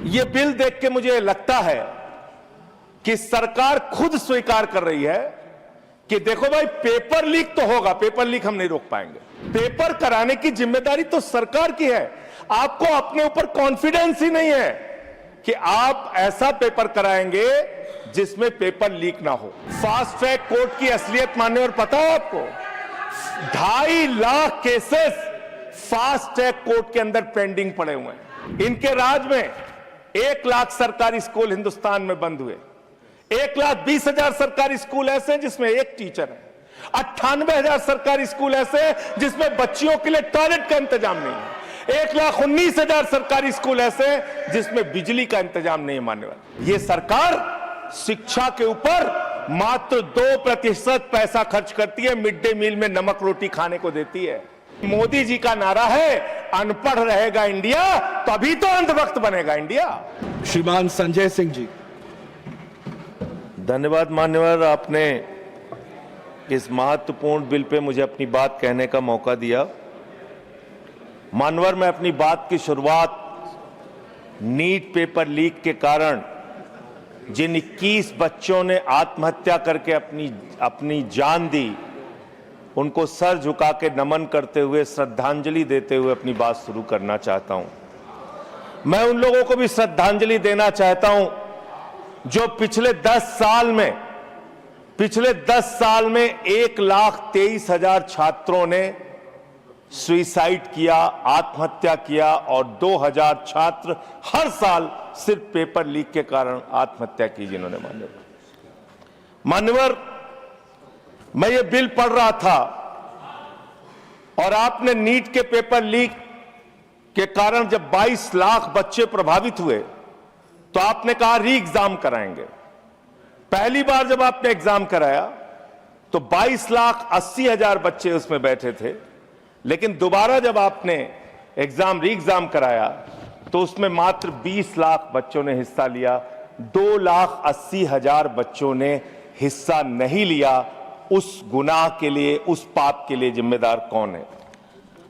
ये बिल देख के मुझे लगता है कि सरकार खुद स्वीकार कर रही है कि देखो भाई, पेपर लीक तो होगा, पेपर लीक हम नहीं रोक पाएंगे। पेपर कराने की जिम्मेदारी तो सरकार की है। आपको अपने ऊपर कॉन्फिडेंस ही नहीं है कि आप ऐसा पेपर कराएंगे जिसमें पेपर लीक ना हो। फास्ट ट्रैक कोर्ट की असलियत मानने और पता है आपको, 2.5 lakh cases fast track court के अंदर पेंडिंग पड़े हुए हैं। इनके राज में 1 लाख सरकारी स्कूल हिंदुस्तान में बंद हुए। 1,20,000 सरकारी स्कूल ऐसे हैं जिसमें एक टीचर है। 98,000 सरकारी स्कूल ऐसे हैं जिसमें बच्चियों के लिए टॉयलेट का इंतजाम नहीं है। 1,19,000 सरकारी स्कूल ऐसे हैं जिसमें बिजली का इंतजाम नहीं है। मानने वाले, ये सरकार शिक्षा के ऊपर मात्र 2% पैसा खर्च करती है, मिड डे मील में नमक रोटी खाने को देती है। मोदी जी का नारा है, अनपढ़ रहेगा इंडिया तभी तो अंधभक्त बनेगा इंडिया। श्रीमान संजय सिंह जी। धन्यवाद मान्यवर, आपने इस महत्वपूर्ण बिल पे मुझे अपनी बात कहने का मौका दिया। मान्यवर, मैं अपनी बात की शुरुआत नीट पेपर लीक के कारण जिन 21 बच्चों ने आत्महत्या करके अपनी जान दी, उनको सर झुका के नमन करते हुए, श्रद्धांजलि देते हुए अपनी बात शुरू करना चाहता हूं। मैं उन लोगों को भी श्रद्धांजलि देना चाहता हूं जो पिछले 10 साल में 1,23,000 छात्रों ने सुसाइड किया, आत्महत्या किया, और 2,000 छात्र हर साल सिर्फ पेपर लीक के कारण आत्महत्या की जिन्होंने। मान्यवर, मैं ये बिल पढ़ रहा था और आपने नीट के पेपर लीक के कारण जब 22 लाख बच्चे प्रभावित हुए तो आपने कहा री एग्जाम कराएंगे। पहली बार जब आपने एग्जाम कराया तो 22,80,000 बच्चे उसमें बैठे थे, लेकिन दोबारा जब आपने री एग्जाम कराया तो उसमें मात्र 20 लाख बच्चों ने हिस्सा लिया। 2,80,000 बच्चों ने हिस्सा नहीं लिया। उस गुनाह के लिए, उस पाप के लिए जिम्मेदार कौन है?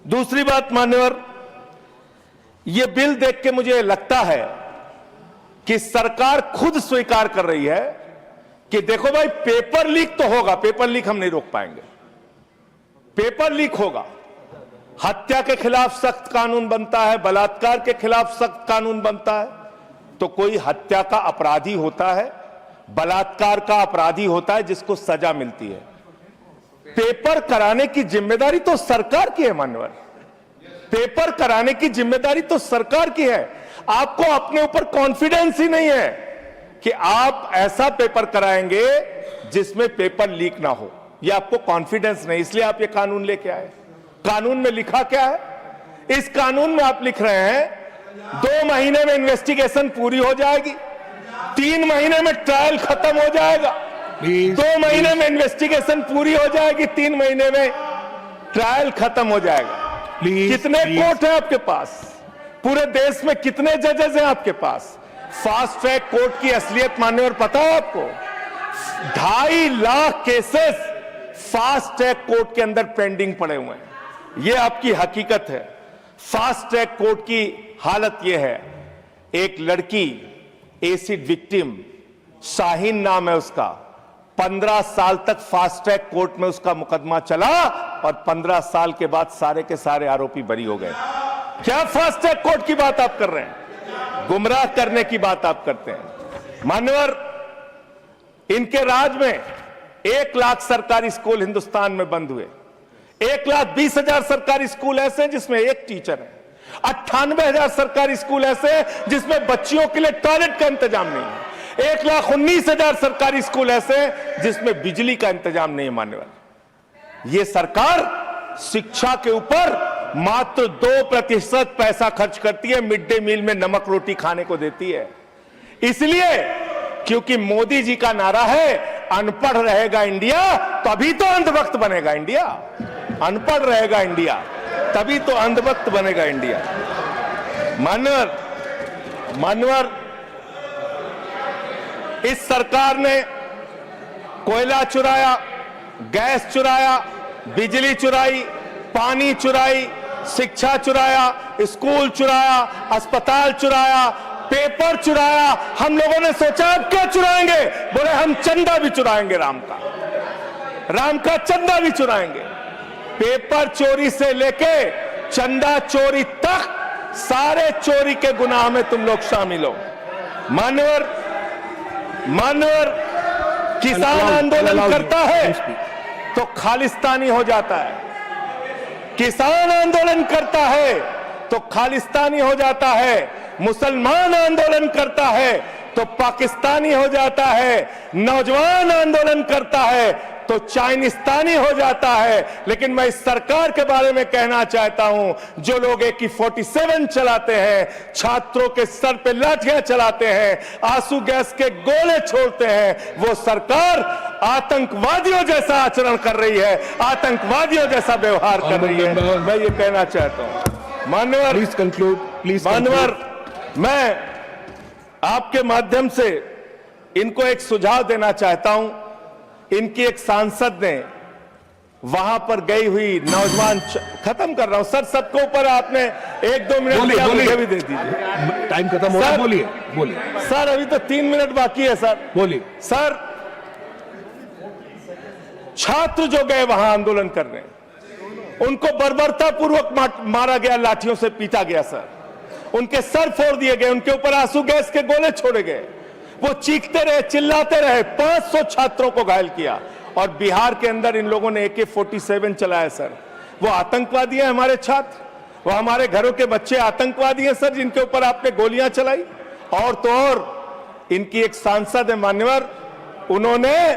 दूसरी बात मान्यवर, यह बिल देख के मुझे लगता है कि सरकार खुद स्वीकार कर रही है कि देखो भाई, पेपर लीक तो होगा, पेपर लीक हम नहीं रोक पाएंगे। पेपर लीक होगा। हत्या के खिलाफ सख्त कानून बनता है, बलात्कार के खिलाफ सख्त कानून बनता है। तो कोई हत्या का अपराधी होता है, बलात्कार का अपराधी होता है जिसको सजा मिलती है। पेपर कराने की जिम्मेदारी तो सरकार की है मान्यवर, पेपर कराने की जिम्मेदारी तो सरकार की है। आपको अपने ऊपर कॉन्फिडेंस ही नहीं है कि आप ऐसा पेपर कराएंगे जिसमें पेपर लीक ना हो। यह आपको कॉन्फिडेंस नहीं, इसलिए आप ये कानून लेके आए। कानून में लिखा क्या है? इस कानून में आप लिख रहे हैं 2 महीने में इन्वेस्टिगेशन पूरी हो जाएगी, 3 महीने में ट्रायल खत्म हो जाएगा। 2 महीने में इन्वेस्टिगेशन पूरी हो जाएगी, 3 महीने में ट्रायल खत्म हो जाएगा। कितने कोर्ट है आपके पास? पूरे देश में कितने जजेस हैं आपके पास? फास्ट ट्रैक कोर्ट की असलियत मानने और पता है आपको, 2.5 lakh cases fast track court के अंदर पेंडिंग पड़े हुए हैं। यह आपकी हकीकत है। फास्ट ट्रैक कोर्ट की हालत यह है, एक लड़की एसिड विक्टिम, शाहीन नाम है उसका, 15 साल तक फास्ट ट्रैक कोर्ट में उसका मुकदमा चला और 15 साल के बाद सारे के सारे आरोपी बरी हो गए। क्या फास्ट ट्रैक कोर्ट की बात आप कर रहे हैं? गुमराह करने की बात आप करते हैं। मान्यवर, इनके राज में 1 लाख सरकारी स्कूल हिंदुस्तान में बंद हुए। 1,20,000 सरकारी स्कूल ऐसे हैं जिसमें एक टीचर है। 98,000 सरकारी स्कूल ऐसे हैं जिसमें बच्चियों के लिए टॉयलेट का इंतजाम नहीं है। 1,19,000 सरकारी स्कूल ऐसे हैं जिसमें बिजली का इंतजाम नहीं है। मान्यवर, यह सरकार शिक्षा के ऊपर मात्र 2% पैसा खर्च करती है, मिड डे मील में नमक रोटी खाने को देती है। इसलिए क्योंकि मोदी जी का नारा है, अनपढ़ रहेगा इंडिया तभी तो अंधभक्त बनेगा इंडिया। अनपढ़ रहेगा इंडिया तभी तो अंधभक्त बनेगा इंडिया। मान्यवर, इस सरकार ने कोयला चुराया, गैस चुराया, बिजली चुराई, पानी चुराई, शिक्षा चुराया, स्कूल चुराया, अस्पताल चुराया, पेपर चुराया। हम लोगों ने सोचा अब क्या चुराएंगे, बोले हम चंदा भी चुराएंगे, राम का चंदा भी चुराएंगे। पेपर चोरी से लेके चंदा चोरी तक सारे चोरी के गुनाह में तुम लोग शामिल हो। मान्यवर किसान आंदोलन करता है तो खालिस्तानी हो जाता है, किसान आंदोलन करता है तो खालिस्तानी हो जाता है, मुसलमान आंदोलन करता है तो पाकिस्तानी हो जाता है, नौजवान आंदोलन करता है तो चाइनिस्तानी हो जाता है। लेकिन मैं इस सरकार के बारे में कहना चाहता हूं, जो लोग AK-47 चलाते हैं, छात्रों के सर पे लाठियां चलाते हैं, आंसू गैस के गोले छोड़ते हैं, वो सरकार आतंकवादियों जैसा आचरण कर रही है, आतंकवादियों जैसा व्यवहार कर रही है। मैं ये कहना चाहता हूं। मान्यवर, प्लीज कंक्लूड, प्लीज। मान्यवर, मैं आपके माध्यम से इनको एक सुझाव देना चाहता हूं। इनकी एक सांसद ने वहां पर गई हुई नौजवान, खत्म कर रहा हूं सर, सबको ऊपर आपने 1-2 मिनट मुझे भी दे दीजिए, टाइम खत्म हो रहा है। बोलिए सर, अभी तो 3 मिनट बाकी है सर। बोलिए सर, छात्र जो गए वहां आंदोलन करने, उनको बर्बरतापूर्वक मारा गया, लाठियों से पीटा गया सर, उनके सर फोड़ दिए गए, उनके ऊपर आंसू गैस के गोले छोड़े गए, वो चीखते रहे, चिल्लाते रहे, 500 छात्रों को घायल किया। और बिहार के अंदर इन लोगों ने AK-47 चलाया सर। वो आतंकवादी हैं हमारे छात्र, वो हमारे घरों के बच्चे आतंकवादी हैं सर, जिनके ऊपर आपने गोलियां चलाई। और तो और इनकी एक सांसद है मान्यवर, उन्होंने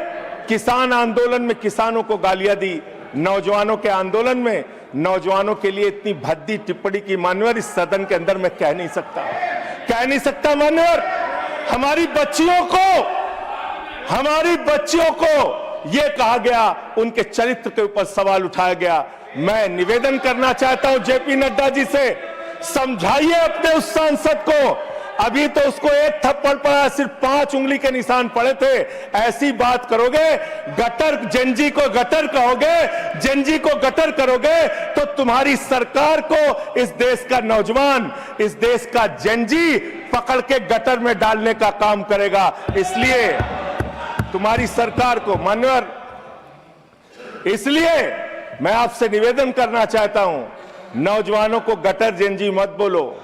किसान आंदोलन में किसानों को गालियां दी, नौजवानों के आंदोलन में नौजवानों के लिए इतनी भद्दी टिप्पणी की मान्यवर, इस सदन के अंदर मैं कह नहीं सकता मान्यवर। हमारी बच्चियों को यह कहा गया, उनके चरित्र के ऊपर सवाल उठाया गया। मैं निवेदन करना चाहता हूं JP नड्डा जी से, समझाइए अपने उस सांसद को। अभी तो उसको एक थप्पड़ पड़ा, सिर्फ 5 उंगली के निशान पड़े थे। ऐसी बात करोगे, गटर जेनजी को गटर कहोगे, जेनजी को गटर करोगे, तो तुम्हारी सरकार को इस देश का नौजवान, इस देश का जेनजी पकड़ के गटर में डालने का काम करेगा। इसलिए तुम्हारी सरकार को मान्यवर, इसलिए मैं आपसे निवेदन करना चाहता हूं, नौजवानों को गटर जेनजी मत बोलो,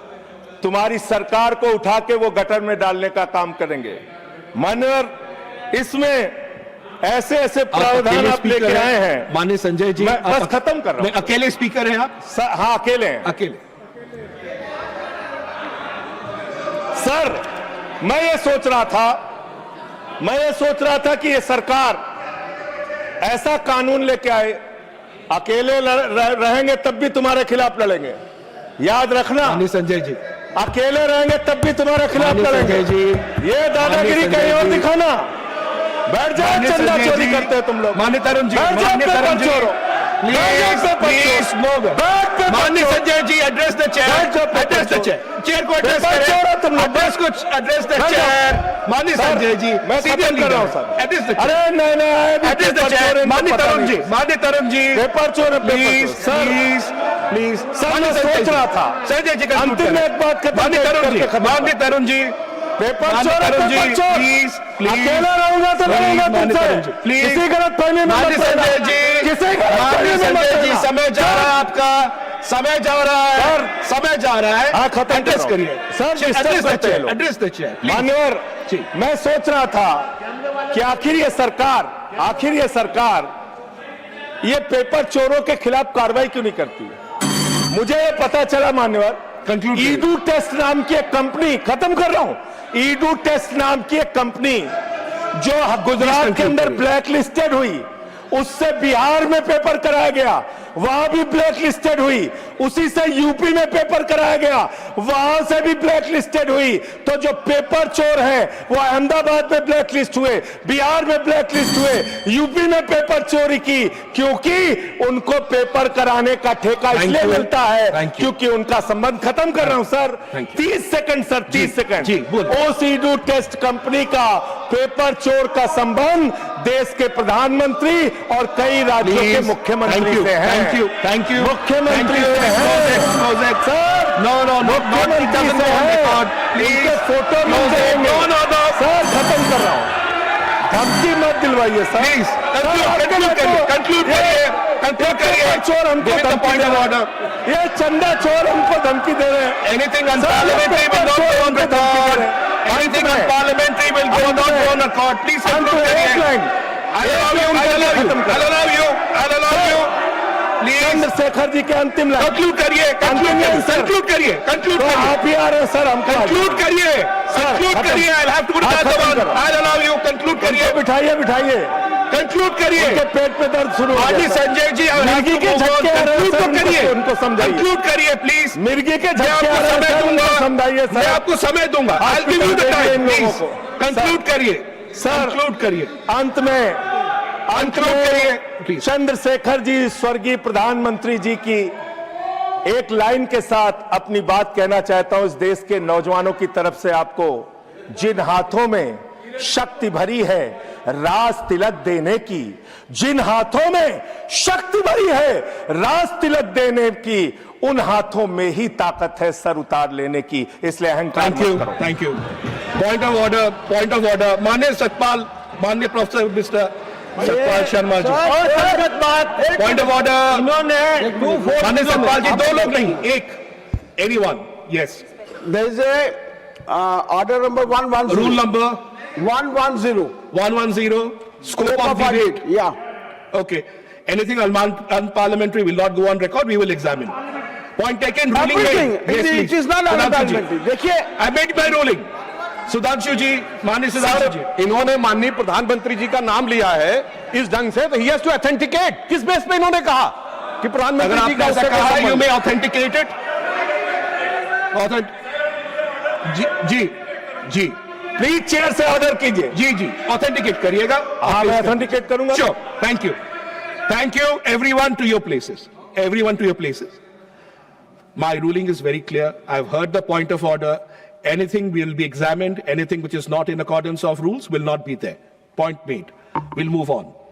तुम्हारी सरकार को उठा के वो गटर में डालने का काम करेंगे। मान्यवर, इसमें ऐसे प्रावधान आप लेके आए हैं। माननीय संजय जी, मैं बस खत्म कर रहा हूं। अकेले स्पीकर हैं आप? हाँ, अकेले हैं। अकेले। सर, मैं ये सोच रहा था कि ये सरकार ऐसा कानून लेके आए, अकेले रहेंगे तब भी तुम्हारे खिलाफ लड़ेंगे, याद रखना। माननीय संजय जी, अकेले रहेंगे तब भी तुम्हारे खिलाफ लड़ेंगे। ये दादागिरी कहीं और दिखाना। बैठ जाओ, चंदा चोरी करते हो तुम लोग। माननीय तरुण जी, मान्य Sanjay ji, address the chair, chair को एड्रेस करें, एड्रेस द चेयर। माननीय संजय जी, मैं खत्म कर रहा हूं सर। अरे नहीं, एड्रेस द चेयर। माननीय तरुण जी, पेपर चोर, प्लीज सर, मैं सोच रहा था संजय जी, अंतिम में एक बात माननीय तरुण जी, पेपर चोर, प्लीज, अकेला रहूंगा तो लड़ूंगा तुमसे, प्लीज, किसी गलत फहमी में मत रहना। किसी गलत फहमी में मत रहना। समय जा रहा है आपका, समय जा रहा है। खत्म एड्रेस करिए सर, एड्रेस द चेयर। मान्यवर, मैं सोच रहा था कि आखिर ये सरकार ये पेपर चोरों के खिलाफ कार्रवाई क्यों नहीं करती। मुझे ये पता चला मान्यवर, ईडू टेस्ट नाम की एक कंपनी, खत्म कर रहा हूं, ईडू टेस्ट नाम की एक कंपनी जो गुजरात के अंदर ब्लैक लिस्टेड हुई, उससे बिहार में पेपर कराया गया, वहां भी ब्लैक लिस्टेड हुई, उसी से यूपी में पेपर कराया गया, वहां से भी ब्लैक लिस्टेड हुई। तो जो पेपर चोर है वो अहमदाबाद में ब्लैक लिस्ट हुए, बिहार में ब्लैक लिस्ट हुए, यूपी में पेपर चोरी की, क्योंकि उनको पेपर कराने का ठेका इसलिए मिलता है क्योंकि उनका संबंध, खत्म कर रहा हूं सर, 30 सेकंड सर, 30 सेकंड। उस ईडू टेस्ट कंपनी का पेपर चोर का संबंध देश के प्रधानमंत्री और कई राज्यों के मुख्यमंत्री से है। Thank you. मुख्यमंत्री से है सर, No, मुख्यमंत्री से है, उनके फोटो मिल धमकी मत दिलवाइए सर। प्लीज कंक्लूड करिए। चोर हमको Give it the धमकी point दे of रहे order. हैं। ये चंदा चोर हमको धमकी दे रहे हैं। Anything unparliamentary will not go on record. Anything unparliamentary will not go on record. Please conclude करिए। I'll allow you. Please Chandrashekhar ji के अंतिम लाइन conclude करिए। आप ही आ रहे हैं सर हमको Conclude करिए। I'll have to go to the other one. I'll allow you. Conclude करिए। बिठाइए Conclude करिए। उनके पेट पे दर्द शुरू हो हाजी गया sir. Sanjay ji, I'll have to मिर्गी के move on. झटके आ रहे हैं Conclude सर, तो करिए। उनको समझाइए। Conclude करिए प्लीज। मिर्गी के मैं झटके आ आपको रहे हैं समय सर, उनको दूंगा। समझाइए मैं सर। आपको समय दूंगा। I'll give you the in time. लोगों Please को। conclude करिए। सर, Conclude करिए। अंत में Conclude करिए। Please. चंद्रशेखर जी स्वर्गीय प्रधानमंत्री जी की एक लाइन के साथ अपनी बात कहना चाहता हूं। इस देश के नौजवानों की तरफ से आपको, जिन हाथों में शक्ति भरी है राज तिलक देने की, जिन हाथों में शक्ति भरी है राज तिलक देने की, उन हाथों में ही ताकत है सर उतार लेने की। इसलिए अहंकार मत करो। Thank you. Point of order. माननीय सतपाल, माननीय professor mister Satpal Sharma ji. Point of order. माननीय सतपाल जी, दो लोग नहीं, एक। Anyone. Yes. There is a order number 110. Rule number 110. 110. Scope of audit. debate. Yeah. Okay. Anything unparliamentary will not go on record. We will examine. Point taken. Ruling Everything. made. Yes, It please. is not Sudhanshu ji. unparliamentary. देखिए, I made my ruling. Sudhanshu जी, माननीय सुधांशु जी। इन्होंने माननीय प्रधानमंत्री जी का नाम लिया है इस ढंग से, तो ही हैज टू ऑथेंटिकेट। किस बेस पे इन्होंने कहा कि अगर प्रधानमंत्री जी आपने का ऐसा उससे कहा, कोई you संबंध? may authenticate it. जी प्लीज चेयर से ऑर्डर कीजिए। जी ऑथेंटिकेट करिएगा। हाँ, मैं ऑथेंटिकेट करूंगा। Sure. Thank you everyone to your places. My ruling is very clear. I've heard the point of order. Anything will be examined. Anything which is not in accordance of rules will not be there. Point made. We'll move on.